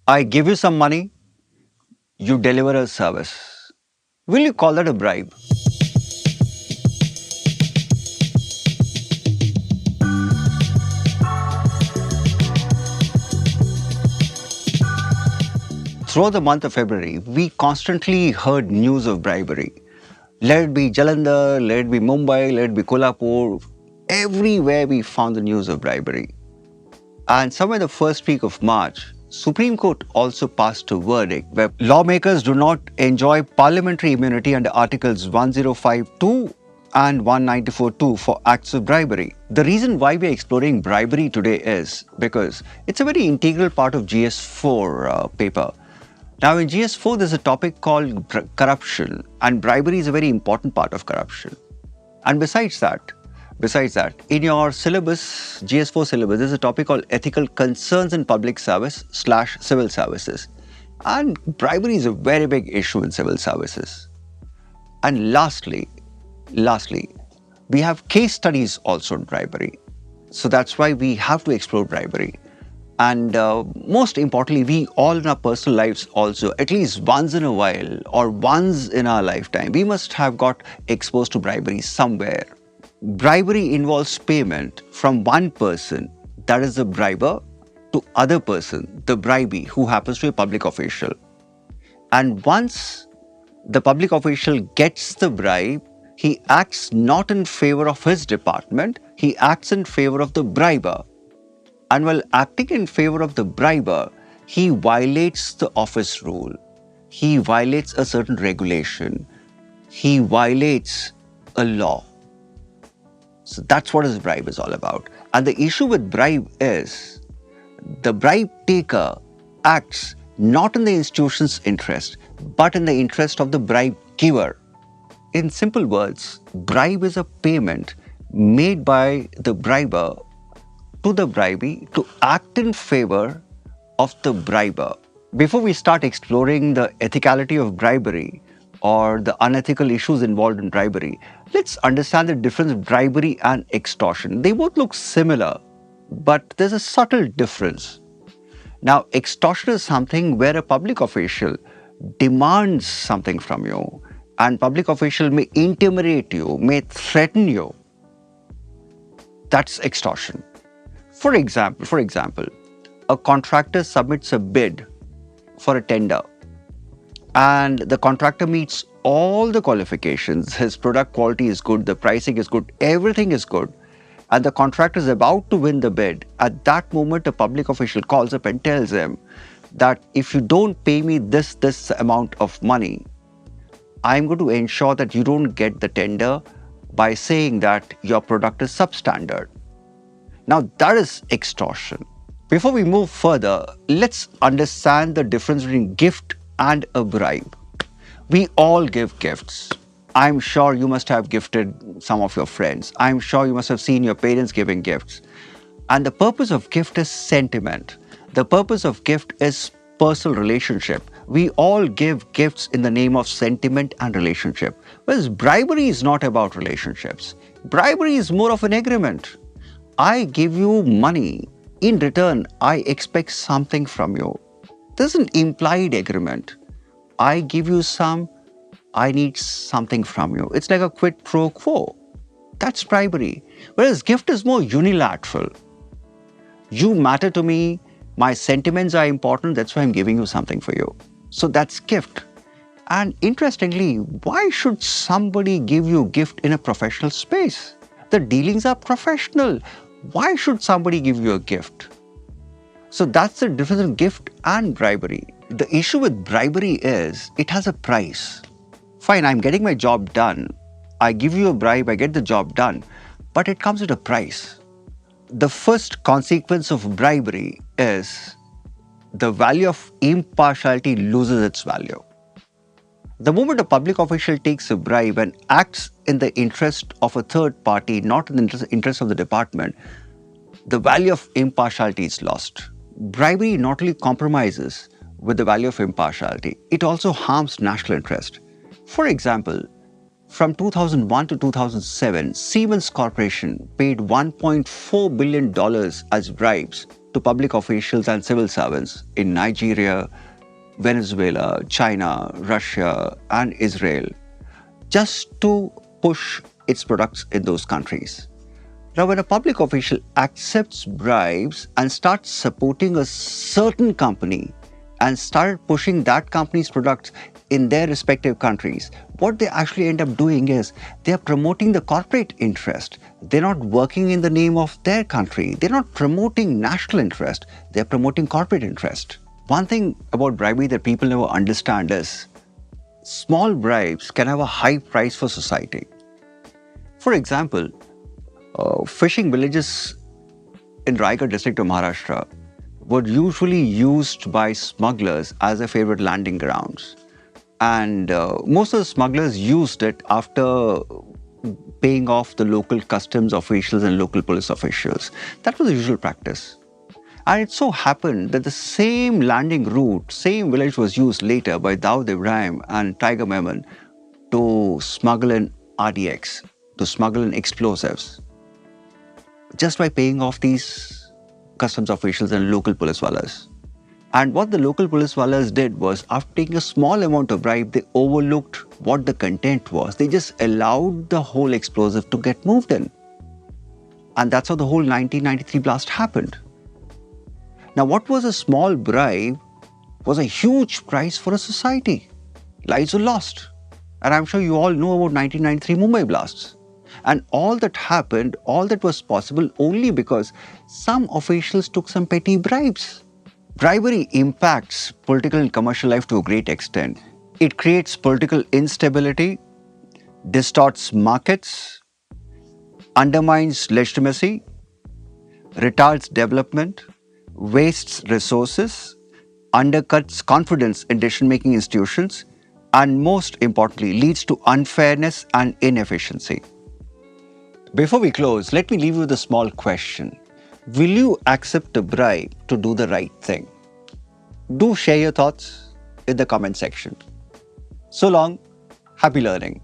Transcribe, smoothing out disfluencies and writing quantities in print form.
I give you some money, you deliver a service. Will you call that a bribe? Throughout the month of February, we constantly heard news of bribery. Let it be Jalandhar, let it be Mumbai, let it be Kolhapur. Everywhere we found the news of bribery. And somewhere in the first week of March, Supreme Court also passed a verdict where lawmakers do not enjoy parliamentary immunity under Articles 1052 and 194(2) for acts of bribery. The reason why we are exploring bribery today is because it's a very integral part of GS4 paper. Now, in GS4, there's a topic called corruption, and bribery is a very important part of corruption. And besides that, in your syllabus, GS4 syllabus, there's a topic called ethical concerns in public service / civil services. And bribery is a very big issue in civil services. And lastly, we have case studies also on bribery. So that's why we have to explore bribery. And most importantly, we all in our personal lives also, at least once in a while or once in our lifetime, we must have got exposed to bribery somewhere. Bribery involves payment from one person, that is the briber, to other person, the bribee, who happens to be a public official. And once the public official gets the bribe, he acts not in favor of his department, he acts in favor of the briber. And while acting in favor of the briber, he violates the office rule. He violates a certain regulation. He violates a law. So that's what his bribe is all about. And the issue with bribe is the bribe taker acts not in the institution's interest, but in the interest of the bribe giver. In simple words, bribe is a payment made by the briber to the bribee to act in favor of the briber. Before we start exploring the ethicality of bribery or the unethical issues involved in bribery, let's understand the difference of bribery and extortion. They both look similar, but there's a subtle difference. Now, extortion is something where a public official demands something from you, and public official may intimidate you, may threaten you. That's extortion. For example, a contractor submits a bid for a tender and the contractor meets all the qualifications. His product quality is good, the pricing is good, everything is good, and the contractor is about to win the bid. At that moment, a public official calls up and tells him that if you don't pay me this amount of money, I'm going to ensure that you don't get the tender by saying that your product is substandard. Now, that is extortion. Before we move further, let's understand the difference between gift and a bribe. We all give gifts. I'm sure you must have gifted some of your friends. I'm sure you must have seen your parents giving gifts. And the purpose of gift is sentiment. The purpose of gift is personal relationship. We all give gifts in the name of sentiment and relationship. Whereas bribery is not about relationships. Bribery is more of an agreement. I give you money. In return, I expect something from you. There's an implied agreement. I give you some, I need something from you. It's like a quid pro quo. That's bribery. Whereas gift is more unilateral. You matter to me, my sentiments are important, that's why I'm giving you something for you. So that's gift. And interestingly, why should somebody give you a gift in a professional space? The dealings are professional. Why should somebody give you a gift? So that's the difference in gift and bribery. The issue with bribery is it has a price. Fine, I'm getting my job done. I give you a bribe, I get the job done. But it comes at a price. The first consequence of bribery is the value of impartiality loses its value. The moment a public official takes a bribe and acts in the interest of a third party, not in the interest of the department, the value of impartiality is lost. Bribery not only compromises with the value of impartiality, it also harms national interest. For example, from 2001 to 2007, Siemens Corporation paid $1.4 billion as bribes to public officials and civil servants in Nigeria, Venezuela, China, Russia, and Israel just to push its products in those countries. Now, when a public official accepts bribes and starts supporting a certain company and started pushing that company's products in their respective countries, what they actually end up doing is they're promoting the corporate interest. They're not working in the name of their country. They're not promoting national interest. They're promoting corporate interest. One thing about bribery that people never understand is small bribes can have a high price for society. For example, fishing villages in Raigad district of Maharashtra were usually used by smugglers as their favorite landing grounds. And most of the smugglers used it after paying off the local customs officials and local police officials. That was the usual practice. And it so happened that the same landing route, same village was used later by Dawood Ibrahim and Tiger Memon to smuggle in RDX, to smuggle in explosives, just by paying off these customs officials and local police wallahs. And what the local police wallahs did was, after taking a small amount of bribe, they overlooked what the content was. They just allowed the whole explosive to get moved in. And that's how the whole 1993 blast happened. Now, what was a small bribe was a huge price for a society. Lives were lost. And I'm sure you all know about 1993 Mumbai blasts. And all that happened, all that was possible only because some officials took some petty bribes. Bribery impacts political and commercial life to a great extent. It creates political instability, distorts markets, undermines legitimacy, retards development, wastes resources, undercuts confidence in decision-making institutions, and most importantly, leads to unfairness and inefficiency. Before we close, let me leave you with a small question. Will you accept a bribe to do the right thing? Do share your thoughts in the comment section. So long, happy learning.